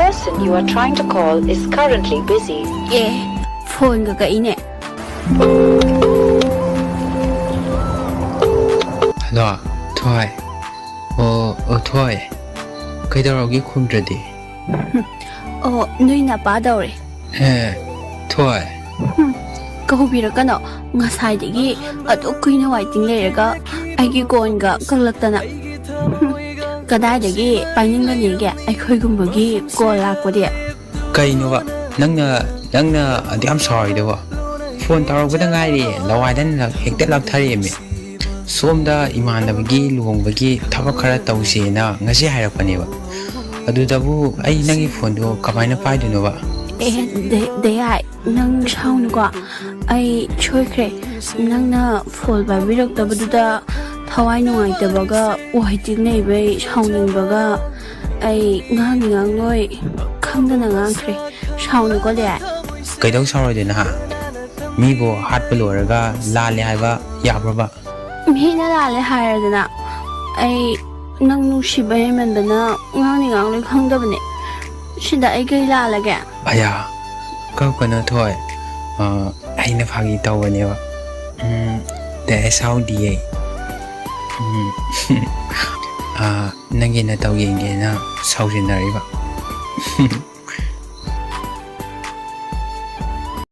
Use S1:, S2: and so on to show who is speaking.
S1: person you are trying to call is currently busy.
S2: โฟนกับกะอีเนี่ย
S3: ฮัลโหลถอยถอยเคยได้เรากี่คุมจะดี
S2: นุ้ยน่ะป้าเดาเลย
S3: ถอย
S2: ก็ฮู้บีรักกันเนาะงาสายดิกี้ตุกคุยนไว้จริงเลยก็ไอ้กี่คนก็ลักตะนะก็ได้ดิกี้ไปนิ่งกันนี่แกไอ้คุยกุมบกี้ก็ลากว่าเดีย
S3: ไกลนัวนั่งเดี๋ยวI'm sorry เดี๋ยวโฟนตาเราก็ต้องง่ายดิเราไอ้นั่นเอกแต่ลักทะเลมิส้มได้อิมานดับกี้ลวงบกี้ทับขระเต้าเสียนะงั้นสิหายรักปนเนี่ยวะดูดับไอ้นั่งอีโฟนดูกับไอ้น่ะไปดูนัว
S2: เดี๋ยวนั่งเช่านึกว่าไอ้ช่วยใครนั่งน่ะโฟนไปวิรักแต่ดูดาทวายหน่วยแต่บอกว่าว่าจริงในไปเช่านึงบอกว่าไอ้งานง่อยข้างด้านงานใครเช่านึกก็ได้
S3: ไกลต้องเช่าเลยเดี๋ยวนะฮะมีบ่ฮัดไปหลัวแล้วก็ลาเลยหายว่าอยากรู้ปะ
S2: มีน่าลาเลยหายเลยนะไอ้นั่งนุ่งชิบะให้มันเป็นนะงานเลยข้างด้านเนี่ยชิดาไอ้ก็ลาเลยแก
S3: ayah kau kena thôi ai nak pagi tahu ni apa dah Saudi nanti nak tahu yang ni na Saudi nari apa